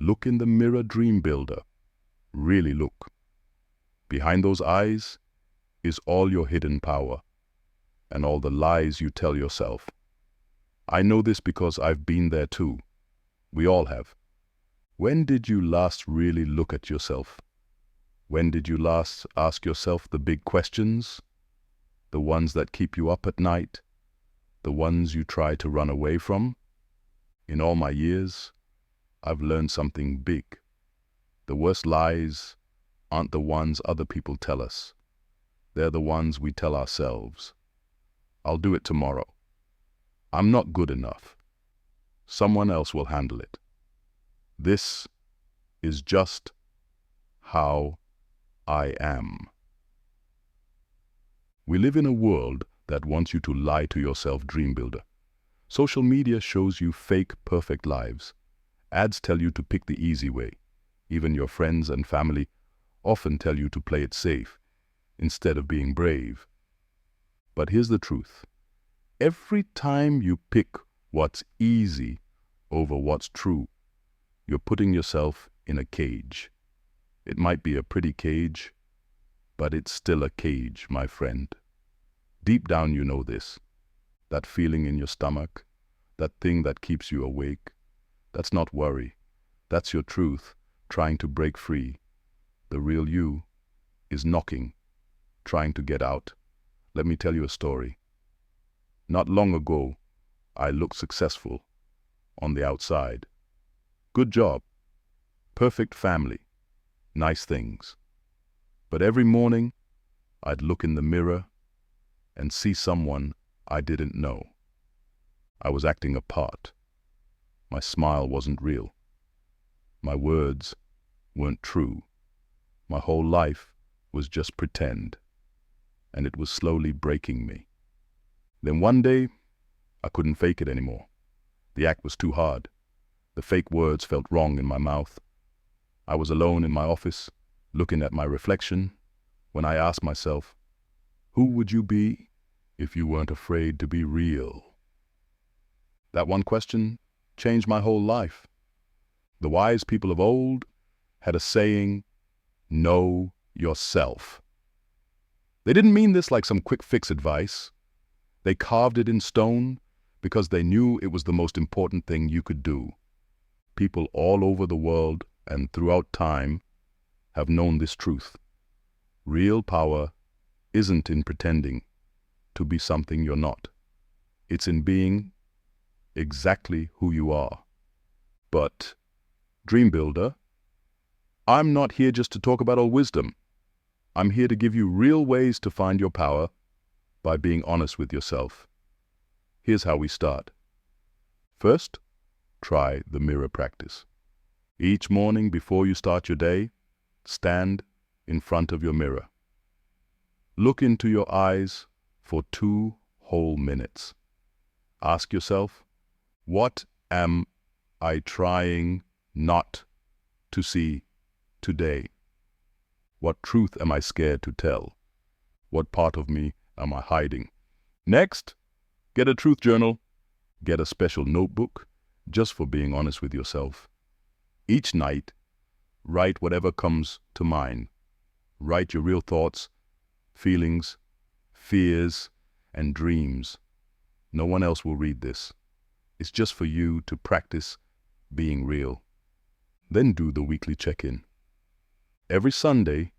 Look in the mirror, dream builder. Really look. Behind those eyes is all your hidden power and all the lies you tell yourself. I know this because I've been there too. We all have. When did you last really look at yourself? When did you last ask yourself the big questions? The ones that keep you up at night? The ones you try to run away from? In all my years, I've learned something big. The worst lies aren't the ones other people tell us. They're the ones we tell ourselves. I'll do it tomorrow. I'm not good enough. Someone else will handle it. This is just how I am. We live in a world that wants you to lie to yourself, dream builder. Social media shows you fake, perfect lives. Ads tell you to pick the easy way. Even your friends and family often tell you to play it safe instead of being brave. But here's the truth. Every time you pick what's easy over what's true, you're putting yourself in a cage. It might be a pretty cage, but it's still a cage, my friend. Deep down you know this. That feeling in your stomach, that thing that keeps you awake, that's not worry. That's your truth, trying to break free. The real you is knocking, trying to get out. Let me tell you a story. Not long ago, I looked successful on the outside. Good job, perfect family, nice things. But every morning, I'd look in the mirror and see someone I didn't know. I was acting a part. My smile wasn't real. My words weren't true. My whole life was just pretend, and it was slowly breaking me. Then one day, I couldn't fake it anymore. The act was too hard. The fake words felt wrong in my mouth. I was alone in my office, looking at my reflection, when I asked myself, who would you be if you weren't afraid to be real? That one question changed my whole life. The wise people of old had a saying, know yourself. They didn't mean this like some quick fix advice. They carved it in stone because they knew it was the most important thing you could do. People all over the world and throughout time have known this truth. Real power isn't in pretending to be something you're not. It's in being exactly who you are. But, dream builder, I'm not here just to talk about old wisdom. I'm here to give you real ways to find your power by being honest with yourself. Here's how we start. First, try the mirror practice. Each morning before you start your day, stand in front of your mirror. Look into your eyes for 2 whole minutes. Ask yourself, what am I trying not to see today? What truth am I scared to tell? What part of me am I hiding? Next, get a truth journal. Get a special notebook just for being honest with yourself. Each night, write whatever comes to mind. Write your real thoughts, feelings, fears, and dreams. No one else will read this. It's just for you to practice being real. Then do the weekly check-in. Every Sunday,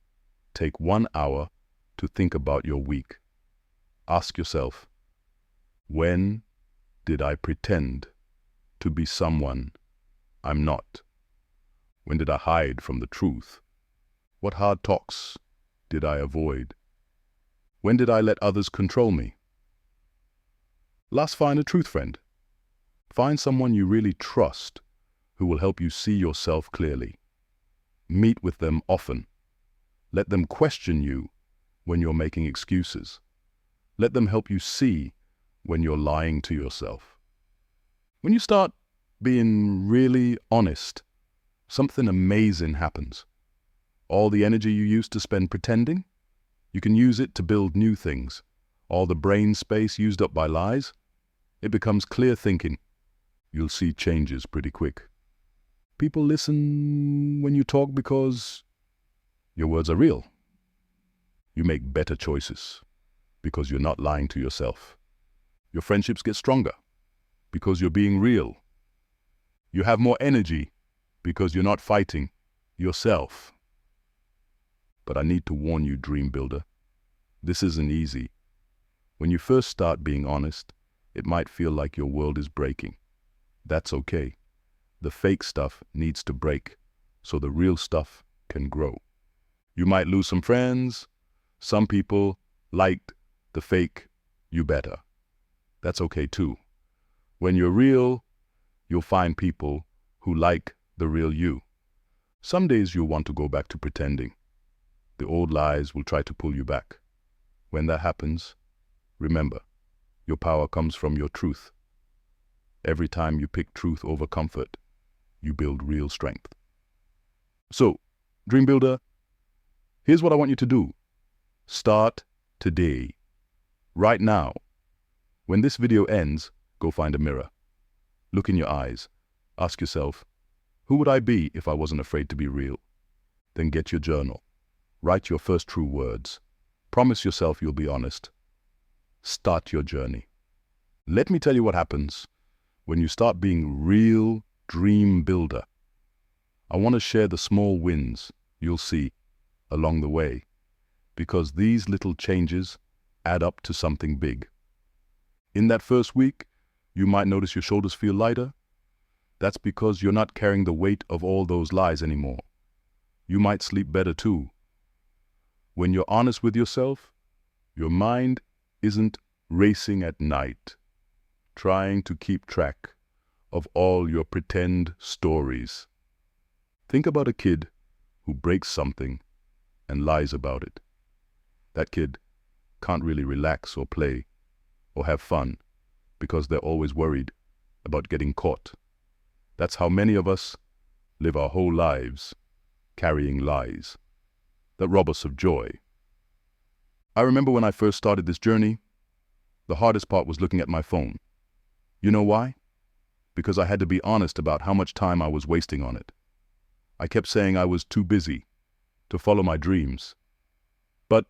take 1 hour to think about your week. Ask yourself, when did I pretend to be someone I'm not? When did I hide from the truth? What hard talks did I avoid? When did I let others control me? Last, find a truth friend. Find someone you really trust who will help you see yourself clearly. Meet with them often. Let them question you when you're making excuses. Let them help you see when you're lying to yourself. When you start being really honest, something amazing happens. All the energy you used to spend pretending, you can use it to build new things. All the brain space used up by lies, it becomes clear thinking. You'll see changes pretty quick. People listen when you talk because your words are real. You make better choices because you're not lying to yourself. Your friendships get stronger because you're being real. You have more energy because you're not fighting yourself. But I need to warn you, dream builder, this isn't easy. When you first start being honest, it might feel like your world is breaking. That's okay. The fake stuff needs to break so the real stuff can grow. You might lose some friends. Some people liked the fake you better. That's okay too. When you're real, you'll find people who like the real you. Some days you'll want to go back to pretending. The old lies will try to pull you back. When that happens, remember, your power comes from your truth. Every time you pick truth over comfort, you build real strength. So, dream builder, here's what I want you to do. Start today. Right now. When this video ends, go find a mirror. Look in your eyes. Ask yourself, who would I be if I wasn't afraid to be real? Then get your journal. Write your first true words. Promise yourself you'll be honest. Start your journey. Let me tell you what happens when you start being real dream builder. I want to share the small wins you'll see along the way, because these little changes add up to something big. In that first week, you might notice your shoulders feel lighter. That's because you're not carrying the weight of all those lies anymore. You might sleep better too. When you're honest with yourself, your mind isn't racing at night, trying to keep track of all your pretend stories. Think about a kid who breaks something and lies about it. That kid can't really relax or play or have fun because they're always worried about getting caught. That's how many of us live our whole lives carrying lies that rob us of joy. I remember when I first started this journey, the hardest part was looking at my phone. You know why? Because I had to be honest about how much time I was wasting on it. I kept saying I was too busy to follow my dreams. But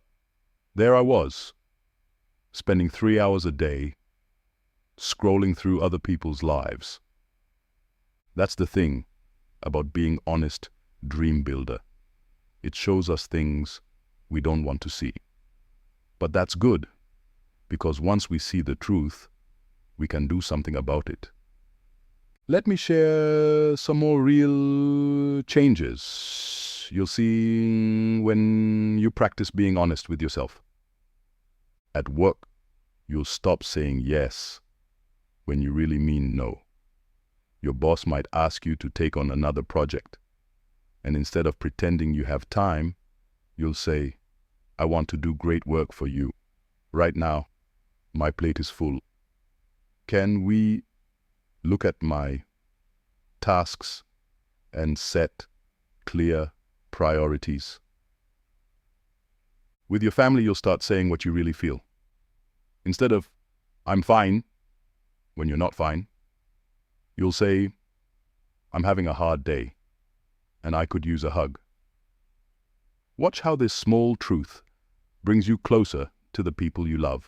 there I was, spending 3 hours a day scrolling through other people's lives. That's the thing about being honest dream builder. It shows us things we don't want to see. But that's good, because once we see the truth, we can do something about it. Let me share some more real changes you'll see when you practice being honest with yourself. At work, you'll stop saying yes when you really mean no. Your boss might ask you to take on another project, and instead of pretending you have time, you'll say, I want to do great work for you. Right now, my plate is full. Can we look at my tasks and set clear priorities? With your family, you'll start saying what you really feel. Instead of, I'm fine, when you're not fine, you'll say, I'm having a hard day, and I could use a hug. Watch how this small truth brings you closer to the people you love.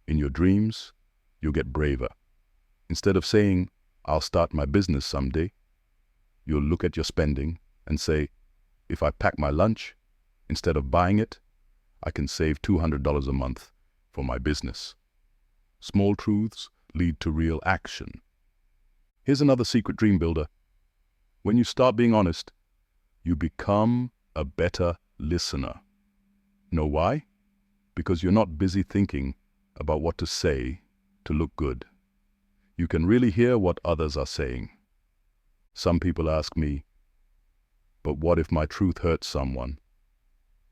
In your dreams, you'll get braver. Instead of saying, I'll start my business someday, you'll look at your spending and say, if I pack my lunch, instead of buying it, I can save $200 a month for my business. Small truths lead to real action. Here's another secret dream builder. When you start being honest, you become a better listener. Know why? Because you're not busy thinking about what to say to look good. You can really hear what others are saying. Some people ask me, but what if my truth hurts someone?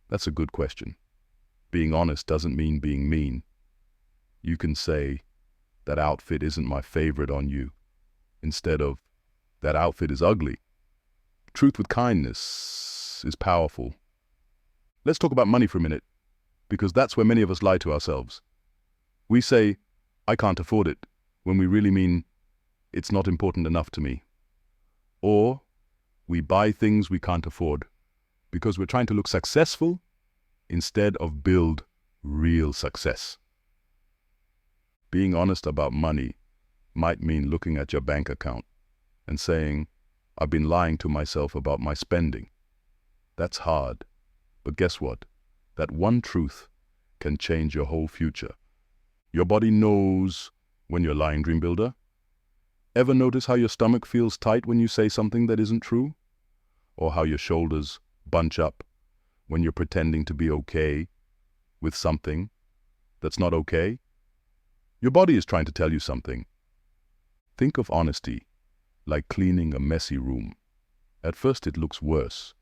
That's a good question. Being honest doesn't mean being mean. You can say, that outfit isn't my favorite on you, instead of, that outfit is ugly. Truth with kindness is powerful. Let's talk about money for a minute, because that's where many of us lie to ourselves. We say, I can't afford it, when we really mean, it's not important enough to me. Or we buy things we can't afford because we're trying to look successful instead of build real success. Being honest about money might mean looking at your bank account and saying, I've been lying to myself about my spending. That's hard, but guess what? That one truth can change your whole future. Your body knows when you're lying, dream builder. Ever notice how your stomach feels tight when you say something that isn't true? Or how your shoulders bunch up when you're pretending to be okay with something that's not okay? Your body is trying to tell you something. Think of honesty like cleaning a messy room. At first it looks worse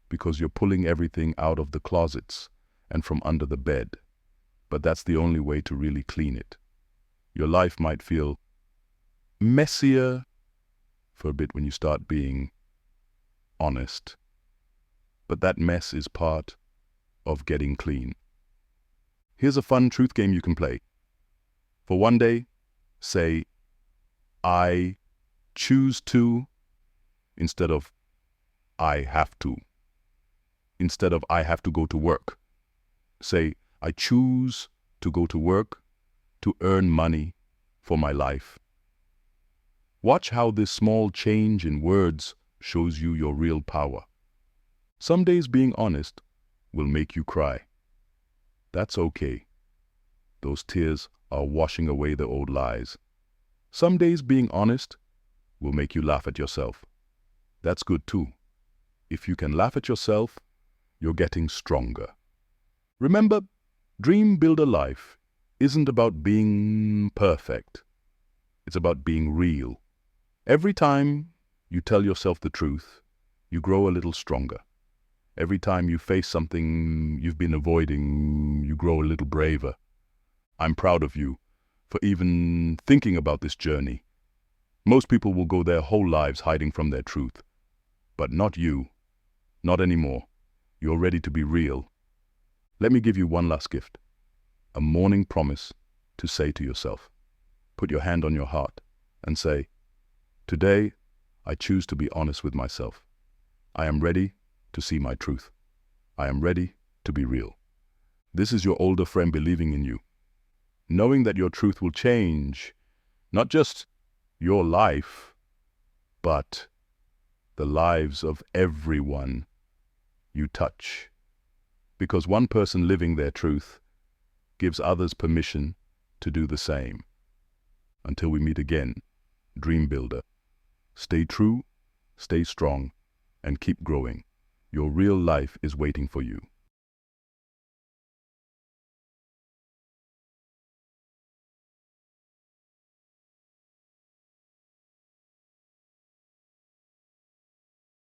because you're pulling everything out of the closets and from under the bed. But that's the only way to really clean it. Your life might feel messier for a bit when you start being honest. But that mess is part of getting clean. Here's a fun truth game you can play. For one day, say, I choose to, instead of I have to. Instead of I have to go to work. Say, I choose to go to work to earn money for my life. Watch how this small change in words shows you your real power. Some days being honest will make you cry. That's okay. Those tears are washing away the old lies. Some days being honest will make you laugh at yourself. That's good too. If you can laugh at yourself, you're getting stronger. Remember, Dream Builder Life isn't about being perfect. It's about being real. Every time you tell yourself the truth, you grow a little stronger. Every time you face something you've been avoiding, you grow a little braver. I'm proud of you for even thinking about this journey. Most people will go their whole lives hiding from their truth. But not you. Not anymore. You're ready to be real. Let me give you one last gift. A morning promise to say to yourself. Put your hand on your heart and say, today, I choose to be honest with myself. I am ready to see my truth. I am ready to be real. This is your older friend believing in you, knowing that your truth will change, not just your life, but the lives of everyone you touch. Because one person living their truth gives others permission to do the same. Until we meet again, Dream Builder, stay true, stay strong, and keep growing. Your real life is waiting for you.